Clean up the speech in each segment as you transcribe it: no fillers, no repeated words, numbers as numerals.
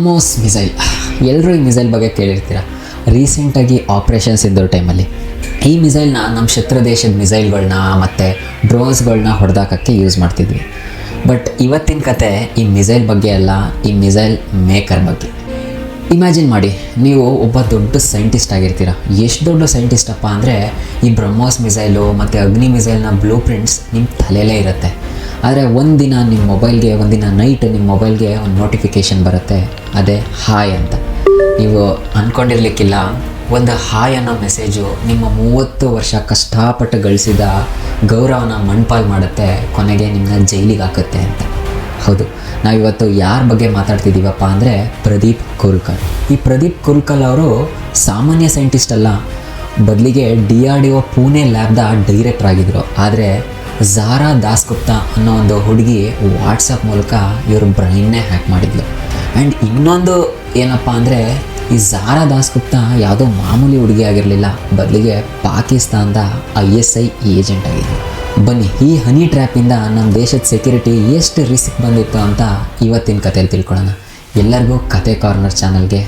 BrahMos missile. ಎಲ್ಲರೂ ಈ missile ಬಗ್ಗೆ ಕೇಳಿರ್ತೀರ. ರೀಸೆಂಟಾಗಿ ಆಪ್ರೇಷನ್ಸ್ ಇದ್ದೋ ಟೈಮಲ್ಲಿ ಈ ಮಿಸೈಲ್ನ ನಮ್ಮ ಶತ್ರು ದೇಶದ ಮಿಸೈಲ್ಗಳನ್ನ ಮತ್ತು ಡ್ರೋನ್ಸ್ಗಳನ್ನ ಹೊಡೆದಾಕೋಕ್ಕೆ ಯೂಸ್ ಮಾಡ್ತಿದ್ವಿ. ಬಟ್ ಇವತ್ತಿನ ಕತೆ ಈ ಮಿಸೈಲ್ ಬಗ್ಗೆ ಅಲ್ಲ, ಈ ಮಿಸೈಲ್ ಮೇಕರ್ ಬಗ್ಗೆ. ಇಮ್ಯಾಜಿನ್ ಮಾಡಿ, ನೀವು ಒಬ್ಬ ದೊಡ್ಡ ಸೈಂಟಿಸ್ಟ್ ಆಗಿರ್ತೀರ. ಎಷ್ಟು ದೊಡ್ಡ ಸೈಂಟಿಸ್ಟಪ್ಪ ಅಂದರೆ ಈ ಬ್ರಹ್ಮೋಸ್ ಮಿಸೈಲು ಮತ್ತು ಅಗ್ನಿ ಮಿಸೈಲ್ನ ಬ್ಲೂ ಪ್ರಿಂಟ್ಸ್ ನಿಮ್ಮ ತಲೆಯಲ್ಲೇ ಇರುತ್ತೆ. ಆದರೆ ಒಂದಿನ ನಿಮ್ಮ ಮೊಬೈಲ್ಗೆ, ಒಂದಿನ ನೈಟ್ ನಿಮ್ಮ ಮೊಬೈಲ್ಗೆ ಒಂದು ನೋಟಿಫಿಕೇಷನ್ ಬರುತ್ತೆ, ಅದೇ ಹಾಯ್ ಅಂತ. ನೀವು ಅಂದ್ಕೊಂಡಿರ್ಲಿಕ್ಕಿಲ್ಲ, ಒಂದು ಹಾಯ್ ಅನ್ನೋ ಮೆಸೇಜು ನಿಮ್ಮ 30 ವರ್ಷ ಕಷ್ಟಪಟ್ಟು ಗಳಿಸಿದ ಗೌರವನ ಮಣ್ಪಾಲ್ ಮಾಡುತ್ತೆ, ಕೊನೆಗೆ ನಿಮ್ಮನ್ನ ಜೈಲಿಗೆ ಹಾಕುತ್ತೆ ಅಂತ. ಹೌದು, ನಾವಿವತ್ತು ಯಾರ ಬಗ್ಗೆ ಮಾತಾಡ್ತಿದ್ದೀವಪ್ಪ ಅಂದರೆ ಪ್ರದೀಪ್ ಕುಲ್ಕರ್. ಈ ಪ್ರದೀಪ್ ಕುಲ್ಕರ್ ಅವರು ಸಾಮಾನ್ಯ ಸೈಂಟಿಸ್ಟ್ ಅಲ್ಲ, ಬದಲಿಗೆ DRDO ಪುಣೆ ಲ್ಯಾಬ್ದ ಡೈರೆಕ್ಟರ್ ಆಗಿದ್ದರು. ಆದರೆ ಝಾರಾ ದಾಸ್ಗುಪ್ತಾ ಅನ್ನೋ ಒಂದು ಹುಡುಗಿ ವಾಟ್ಸಪ್ ಮೂಲಕ ಇವ್ರ ಬ್ರೈನ್ನೇ ಹ್ಯಾಕ್ ಮಾಡಿದ್ಲು. ಆ್ಯಂಡ್ ಇನ್ನೊಂದು ಏನಪ್ಪ ಅಂದರೆ, ಈ ಝಾರಾ ದಾಸ್ಗುಪ್ತಾ ಯಾವುದೋ ಮಾಮೂಲಿ ಹುಡುಗಿ ಆಗಿರಲಿಲ್ಲ, ಬದಲಿಗೆ ಪಾಕಿಸ್ತಾನದ ISI ಏಜೆಂಟ್ ಆಗಿದ್ದರು. ಬನ್ನಿ, ಈ ಹನಿ ಟ್ರ್ಯಾಪಿಂದ ನಮ್ಮ ದೇಶದ ಸೆಕ್ಯೂರಿಟಿ ಎಷ್ಟು ರಿಸ್ಕ್ ಬಂದಿತ್ತು ಅಂತ ಇವತ್ತಿನ ಕಥೆಯಲ್ಲಿ ತಿಳ್ಕೊಳ್ಳೋಣ. ಎಲ್ಲರಿಗೂ ಕತೆ ಕಾರ್ನರ್ ಚಾನಲ್ಗೆ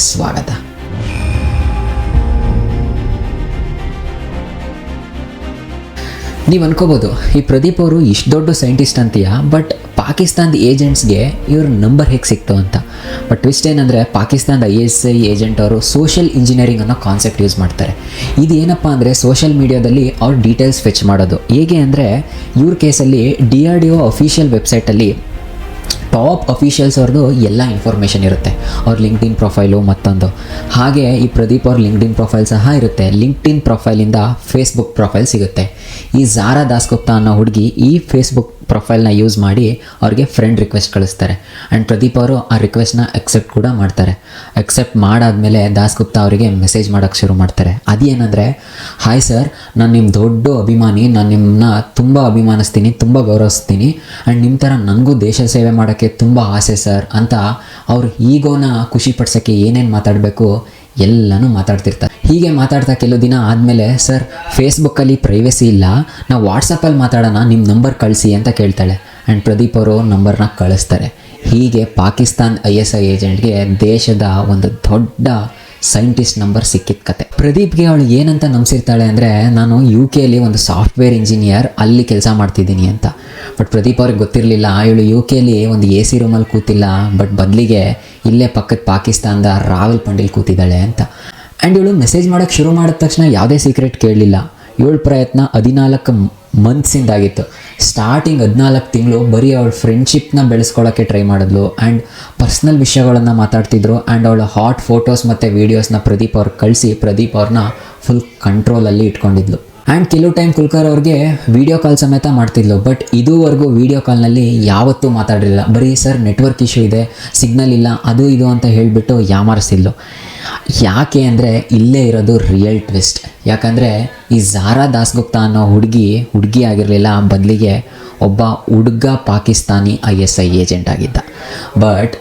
ಸ್ವಾಗತ. ನೀವು ಅನ್ಕೋಬೋದು, ಈ ಪ್ರದೀಪ್ ಅವರು ಇಷ್ಟು ದೊಡ್ಡ ಸೈಂಟಿಸ್ಟ್ ಅಂತೀಯ, ಬಟ್ ಪಾಕಿಸ್ತಾನದ ಏಜೆಂಟ್ಸ್ಗೆ ಇವ್ರ ನಂಬರ್ ಹೇಗೆ ಸಿಕ್ತು ಅಂತ. ಬಟ್ ಟ್ವಿಸ್ಟ್ ಏನಂದರೆ, ಪಾಕಿಸ್ತಾನದ ISI ಏಜೆಂಟ್ ಅವರು ಸೋಷಿಯಲ್ ಇಂಜಿನಿಯರಿಂಗ್ ಅನ್ನೋ ಕಾನ್ಸೆಪ್ಟ್ ಯೂಸ್ ಮಾಡ್ತಾರೆ. ಇದು ಏನಪ್ಪ ಅಂದರೆ, ಸೋಷಿಯಲ್ ಮೀಡಿಯಾದಲ್ಲಿ ಅವ್ರ ಡೀಟೇಲ್ಸ್ ಫೆಚ್ ಮಾಡೋದು. ಹೇಗೆ ಅಂದರೆ, ಇವ್ರ ಕೇಸಲ್ಲಿ DRDO ಅಫಿಷಿಯಲ್ ವೆಬ್ಸೈಟಲ್ಲಿ ಟಾಪ್ ಅಫಿಷಿಯಲ್ಸ್ ಅವ್ರದ್ದು ಎಲ್ಲ ಇನ್ಫಾರ್ಮೇಷನ್ ಇರುತ್ತೆ. ಅವ್ರ ಲಿಂಕ್ಡ್ಇನ್ ಪ್ರೊಫೈಲು ಮತ್ತೊಂದು. ಹಾಗೆ ಈ ಪ್ರದೀಪ್ ಅವ್ರ ಲಿಂಕ್ಡ್ಇನ್ ಪ್ರೊಫೈಲ್ ಸಹ ಇರುತ್ತೆ. ಲಿಂಕ್ಡ್ಇನ್ ಪ್ರೊಫೈಲಿಂದ ಫೇಸ್ಬುಕ್ ಪ್ರೊಫೈಲ್ ಸಿಗುತ್ತೆ. ಈ ಝಾರಾ ದಾಸ್ಗುಪ್ತಾ ಅನ್ನೋ ಹುಡುಗಿ ಈ ಫೇಸ್ಬುಕ್ ಪ್ರೊಫೈಲ್ನ ಯೂಸ್ ಮಾಡಿ ಅವ್ರಿಗೆ ಫ್ರೆಂಡ್ ರಿಕ್ವೆಸ್ಟ್ ಕಳಿಸ್ತಾರೆ. ಆ್ಯಂಡ್ ಪ್ರದೀಪ್ ಅವರು ಆ ರಿಕ್ವೆಸ್ಟ್ನ ಅಕ್ಸೆಪ್ಟ್ ಕೂಡ ಮಾಡ್ತಾರೆ. ಅಕ್ಸೆಪ್ಟ್ ಮಾಡಾದಮೇಲೆ ದಾಸ್ಗುಪ್ತಾ ಅವರಿಗೆ ಮೆಸೇಜ್ ಮಾಡೋಕ್ಕೆ ಶುರು ಮಾಡ್ತಾರೆ. ಅದೇನೆಂದರೆ, ಹಾಯ್ ಸರ್, ನಾನು ನಿಮ್ಮ ದೊಡ್ಡ ಅಭಿಮಾನಿ, ನಾನು ನಿಮ್ಮನ್ನ ತುಂಬ ಅಭಿಮಾನಿಸ್ತೀನಿ, ತುಂಬ ಗೌರವಿಸ್ತೀನಿ, ಆ್ಯಂಡ್ ನಿಮ್ಮ ಥರ ನನಗೂ ದೇಶ ಸೇವೆ ಮಾಡೋಕ್ಕೆ ತುಂಬ ಆಸೆ ಸರ್ ಅಂತ ಅವ್ರು ಈಗೋನ ಖುಷಿಪಡ್ಸೋಕ್ಕೆ ಏನೇನು ಮಾತಾಡಬೇಕು ಎಲ್ಲನೂ ಮಾತಾಡ್ತಿರ್ತಾರೆ. ಹೀಗೆ ಮಾತಾಡ್ತಾ ಕೆಲವು ದಿನ ಆದಮೇಲೆ, ಸರ್ ಫೇಸ್ಬುಕ್ಕಲ್ಲಿ ಪ್ರೈವಸಿ ಇಲ್ಲ, ನಾವು ವಾಟ್ಸಪ್ಪಲ್ಲಿ ಮಾತಾಡೋಣ, ನಿಮ್ಮ ನಂಬರ್ ಕಳಿಸಿ ಅಂತ ಕೇಳ್ತಾಳೆ. ಆ್ಯಂಡ್ ಪ್ರದೀಪ್ ಅವರು ನಂಬರ್ನ ಕಳಿಸ್ತಾರೆ. ಹೀಗೆ ಪಾಕಿಸ್ತಾನ್ ISI ಏಜೆಂಟ್ಗೆ ದೇಶದ ಒಂದು ದೊಡ್ಡ ಸೈಂಟಿಸ್ಟ್ ನಂಬರ್ ಸಿಕ್ಕಿದ ಕತೆ. ಪ್ರದೀಪ್ಗೆ ಅವಳು ಏನಂತ ನಂಬಿಸಿರ್ತಾಳೆ ಅಂದರೆ, ನಾನು UK ಒಂದು ಸಾಫ್ಟ್ವೇರ್ ಇಂಜಿನಿಯರ್, ಅಲ್ಲಿ ಕೆಲಸ ಮಾಡ್ತಿದ್ದೀನಿ ಅಂತ. ಬಟ್ ಪ್ರದೀಪ್ ಅವ್ರಿಗೆ ಗೊತ್ತಿರಲಿಲ್ಲ, ಇವಳು UK ಒಂದು AC ರೂಮಲ್ಲಿ ಕೂತಿಲ್ಲ, ಬಟ್ ಬದಲಿಗೆ ಇಲ್ಲೇ ಪಕ್ಕದ ಪಾಕಿಸ್ತಾನದ ರಾವಲ್ಪಿಂಡಿಲಿ ಕೂತಿದ್ದಾಳೆ ಅಂತ. ಆ್ಯಂಡ್ ಇವಳು ಮೆಸೇಜ್ ಮಾಡೋಕ್ಕೆ ಶುರು ಮಾಡಿದ ತಕ್ಷಣ ಯಾವುದೇ ಸೀಕ್ರೆಟ್ ಕೇಳಲಿಲ್ಲ. ಇವಳ ಪ್ರಯತ್ನ 14 ಮಂತ್ಸಿಂದಾಗಿತ್ತು. ಸ್ಟಾರ್ಟಿಂಗ್ 14 ತಿಂಗಳು ಬರೀ ಅವಳ ಫ್ರೆಂಡ್ಶಿಪ್ನ ಬೆಳೆಸ್ಕೊಳ್ಳೋಕ್ಕೆ ಟ್ರೈ ಮಾಡಿದ್ಲು. ಆ್ಯಂಡ್ ಪರ್ಸ್ನಲ್ ವಿಷಯಗಳನ್ನು ಮಾತಾಡ್ತಿದ್ರು. ಆ್ಯಂಡ್ ಅವಳ ಹಾಟ್ ಫೋಟೋಸ್ ಮತ್ತು ವೀಡಿಯೋಸ್ನ ಪ್ರದೀಪ್ ಅವ್ರಿಗೆ ಕಳಿಸಿ ಪ್ರದೀಪ್ ಅವ್ರನ್ನ ಫುಲ್ ಕಂಟ್ರೋಲಲ್ಲಿ ಇಟ್ಕೊಂಡಿದ್ಲು. ಆ್ಯಂಡ್ ಕೆಲವು ಟೈಮ್ ಕುಲ್ಕರ್ ಅವ್ರಿಗೆ ವೀಡಿಯೋ ಕಾಲ್ ಸಮೇತ ಮಾಡ್ತಿದ್ಲು. ಬಟ್ ಇದುವರೆಗೂ ವೀಡಿಯೋ ಕಾಲ್ನಲ್ಲಿ ಯಾವತ್ತೂ ಮಾತಾಡಿರಲಿಲ್ಲ. ಬರೀ ಸರ್ ನೆಟ್ವರ್ಕ್ ಇಶ್ಯೂ ಇದೆ, ಸಿಗ್ನಲ್ ಇಲ್ಲ, ಅದು ಇದು ಅಂತ ಹೇಳಿಬಿಟ್ಟು ಯಾಮಾರಿಸಿದ್ಲು. ಯಾಕೆ ಅಂದರೆ, ಇಲ್ಲೇ ಇರೋದು ರಿಯಲ್ ಟ್ವಿಸ್ಟ್. ಯಾಕಂದರೆ ಈ ಝಾರಾ ದಾಸ್ಗುಪ್ತಾ ಅನ್ನೋ ಹುಡುಗಿ ಆಗಿರಲಿಲ್ಲ, ಬದಲಿಗೆ ಒಬ್ಬ ಹುಡುಗ ಪಾಕಿಸ್ತಾನಿ ISI ಏಜೆಂಟ್ ಆಗಿದ್ದ. ಬಟ್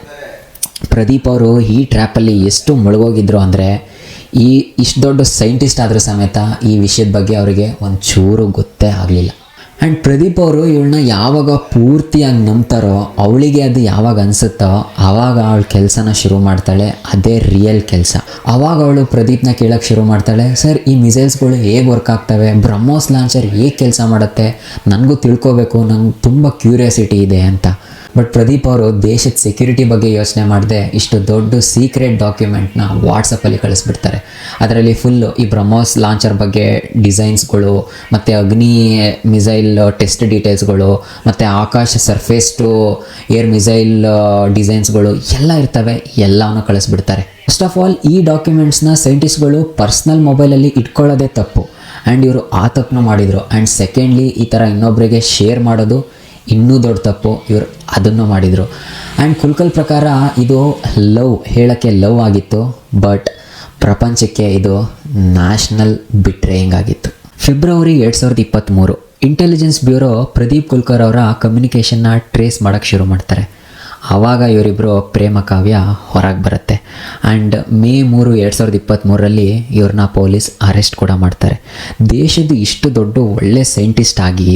ಪ್ರದೀಪ್ ಅವರು ಈ ಟ್ರ್ಯಾಪಲ್ಲಿ ಎಷ್ಟು ಮುಳುಗೋಗಿದ್ರು ಅಂದರೆ, ಇಷ್ಟು ದೊಡ್ಡ ಸೈಂಟಿಸ್ಟ್ ಆದರೂ ಸಮೇತ ಈ ವಿಷಯದ ಬಗ್ಗೆ ಅವರಿಗೆ ಒಂಚೂರು ಗೊತ್ತೇ ಆಗಲಿಲ್ಲ. ಆ್ಯಂಡ್ ಪ್ರದೀಪ್ ಅವರು ಇವಳನ್ನ ಯಾವಾಗ ಪೂರ್ತಿಯಾಗಿ ನಂಬ್ತಾರೋ, ಅವಳಿಗೆ ಅದು ಯಾವಾಗ ಅನಿಸುತ್ತೋ ಆವಾಗ ಅವಳು ಕೆಲಸನ ಶುರು ಮಾಡ್ತಾಳೆ. ಅದೇ ರಿಯಲ್ ಕೆಲಸ. ಆವಾಗ ಅವಳು ಪ್ರದೀಪ್ನ ಕೇಳೋಕ್ಕೆ ಶುರು ಮಾಡ್ತಾಳೆ, ಸರ್ ಈ ಮಿಸೈಲ್ಸ್ಗಳು ಹೇಗೆ ವರ್ಕ್ ಆಗ್ತವೆ, ಬ್ರಹ್ಮೋಸ್ ಲಾಂಚರ್ ಹೇಗೆ ಕೆಲಸ ಮಾಡುತ್ತೆ, ನನಗೂ ತಿಳ್ಕೋಬೇಕು, ನಂಗೆ ತುಂಬ ಕ್ಯೂರಿಯಾಸಿಟಿ ಇದೆ ಅಂತ. ಬಟ್ ಪ್ರದೀಪ್ ಅವರು ದೇಶದ ಸೆಕ್ಯೂರಿಟಿ ಬಗ್ಗೆ ಯೋಚನೆ ಮಾಡದೆ ಇಷ್ಟು ದೊಡ್ಡ ಸೀಕ್ರೆಟ್ ಡಾಕ್ಯುಮೆಂಟ್ನ ವಾಟ್ಸಪ್ಪಲ್ಲಿ ಕಳಿಸ್ಬಿಡ್ತಾರೆ. ಅದರಲ್ಲಿ ಫುಲ್ಲು ಈ ಬ್ರಹ್ಮೋಸ್ ಲಾಂಚರ್ ಬಗ್ಗೆ ಡಿಸೈನ್ಸ್ಗಳು, ಮತ್ತು ಅಗ್ನಿ ಮಿಸೈಲ್ ಟೆಸ್ಟ್ ಡೀಟೇಲ್ಸ್ಗಳು, ಮತ್ತು ಆಕಾಶ ಸರ್ಫೇಸ್ ಟು ಏರ್ ಮಿಸೈಲ್ ಡಿಸೈನ್ಸ್ಗಳು ಎಲ್ಲ ಇರ್ತವೆ. ಎಲ್ಲವನ್ನೂ ಕಳಿಸ್ಬಿಡ್ತಾರೆ. ಫಸ್ಟ್ ಆಫ್ ಆಲ್, ಈ ಡಾಕ್ಯುಮೆಂಟ್ಸ್ನ ಸೈಂಟಿಸ್ಟ್ಗಳು ಪರ್ಸ್ನಲ್ ಮೊಬೈಲಲ್ಲಿ ಇಟ್ಕೊಳ್ಳೋದೇ ತಪ್ಪು. ಆ್ಯಂಡ್ ಇವರು ಆ ತಪ್ಪನ್ನು ಮಾಡಿದರು. ಆ್ಯಂಡ್ ಸೆಕೆಂಡ್ಲಿ, ಈ ಥರ ಇನ್ನೊಬ್ಬರಿಗೆ ಶೇರ್ ಮಾಡೋದು ಇನ್ನೂ ದೊಡ್ಡ ತಪ್ಪು. ಇವರು ಅದನ್ನು ಮಾಡಿದರು. ಆ್ಯಂಡ್ ಕುಲ್ಕರ್ ಪ್ರಕಾರ ಇದು ಹೇಳೋಕ್ಕೆ ಲವ್ ಆಗಿತ್ತು, ಬಟ್ ಪ್ರಪಂಚಕ್ಕೆ ಇದು ನ್ಯಾಷನಲ್ ಬಿಟ್ರೇಯಿಂಗ್ ಆಗಿತ್ತು. February 2023 intelligence bureau Pradeep Kulkarni ಅವರ ಕಮ್ಯುನಿಕೇಷನ್ನ ಟ್ರೇಸ್ ಮಾಡೋಕ್ಕೆ ಶುರು ಮಾಡ್ತಾರೆ. ಆವಾಗ ಇವರಿಬ್ಬರು ಪ್ರೇಮ ಕಾವ್ಯ ಹೊರಗೆ ಬರುತ್ತೆ. ಆ್ಯಂಡ್ ಮೇ 3, 2023ರಲ್ಲಿ ಇವ್ರನ್ನ ಪೊಲೀಸ್ ಅರೆಸ್ಟ್ ಕೂಡ ಮಾಡ್ತಾರೆ. ದೇಶದ ಇಷ್ಟು ದೊಡ್ಡ ಒಳ್ಳೆ ಸೈಂಟಿಸ್ಟ್ ಆಗಿ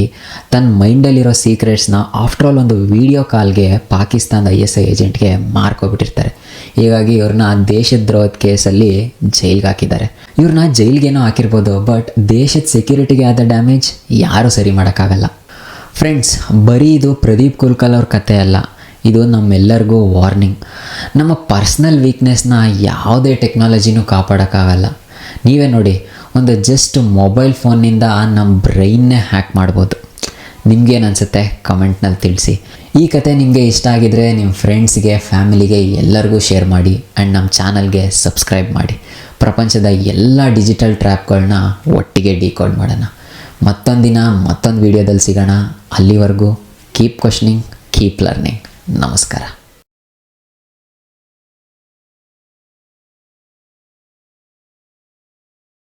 ತನ್ನ ಮೈಂಡಲ್ಲಿರೋ ಸೀಕ್ರೆಟ್ಸ್ನ ಆಫ್ಟರ್ ಆಲ್ ಒಂದು ವೀಡಿಯೋ ಕಾಲ್ಗೆ ಪಾಕಿಸ್ತಾನದ ISI ಏಜೆಂಟ್ಗೆ ಮಾರ್ಕೋಗ್ಬಿಟ್ಟಿರ್ತಾರೆ. ಹೀಗಾಗಿ ಇವ್ರನ್ನ ದೇಶದ್ರೋಹದ ಕೇಸಲ್ಲಿ ಜೈಲ್ಗೆ ಹಾಕಿದ್ದಾರೆ. ಇವ್ರನ್ನ ಜೈಲ್ಗೇನೋ ಹಾಕಿರ್ಬೋದು, ಬಟ್ ದೇಶದ ಸೆಕ್ಯೂರಿಟಿಗೆ ಆದ ಡ್ಯಾಮೇಜ್ ಯಾರೂ ಸರಿ ಮಾಡೋಕ್ಕಾಗಲ್ಲ. ಫ್ರೆಂಡ್ಸ್, ಬರೀ ಇದು ಪ್ರದೀಪ್ ಕುಲ್ಕಲ್ ಅವ್ರ ಕತೆ ಅಲ್ಲ, ಇದು ನಮ್ಮೆಲ್ಲರಿಗೂ ವಾರ್ನಿಂಗ್. ನಮ್ಮ ಪರ್ಸ್ನಲ್ ವೀಕ್ನೆಸ್ನ ಯಾವುದೇ ಟೆಕ್ನಾಲಜಿನೂ ಕಾಪಾಡೋಕ್ಕಾಗಲ್ಲ. ನೀವೇ ನೋಡಿ, ಒಂದು ಜಸ್ಟ್ ಮೊಬೈಲ್ ಫೋನ್ನಿಂದ ನಮ್ಮ ಬ್ರೈನ್ನೇ ಹ್ಯಾಕ್ ಮಾಡ್ಬೋದು. ನಿಮ್ಗೇನು ಅನಿಸುತ್ತೆ ಕಮೆಂಟ್ನಲ್ಲಿ ತಿಳಿಸಿ. ಈ ಕತೆ ನಿಮಗೆ ಇಷ್ಟ ಆಗಿದರೆ ನಿಮ್ಮ ಫ್ರೆಂಡ್ಸ್ಗೆ, ಫ್ಯಾಮಿಲಿಗೆ ಎಲ್ಲರಿಗೂ ಶೇರ್ ಮಾಡಿ ಆ್ಯಂಡ್ ನಮ್ಮ ಚಾನಲ್ಗೆ ಸಬ್ಸ್ಕ್ರೈಬ್ ಮಾಡಿ. ಪ್ರಪಂಚದ ಎಲ್ಲ ಡಿಜಿಟಲ್ ಟ್ರ್ಯಾಪ್ಗಳನ್ನ ಒಟ್ಟಿಗೆ ಡಿಕೋಡ್ ಮಾಡೋಣ. ಮತ್ತೊಂದು ದಿನ ಮತ್ತೊಂದು ವೀಡಿಯೋದಲ್ಲಿ ಸಿಗೋಣ. ಅಲ್ಲಿವರೆಗೂ ಕೀಪ್ ಕ್ವಶ್ನಿಂಗ್, ಕೀಪ್ ಲರ್ನಿಂಗ್. ನಮಸ್ಕಾರ.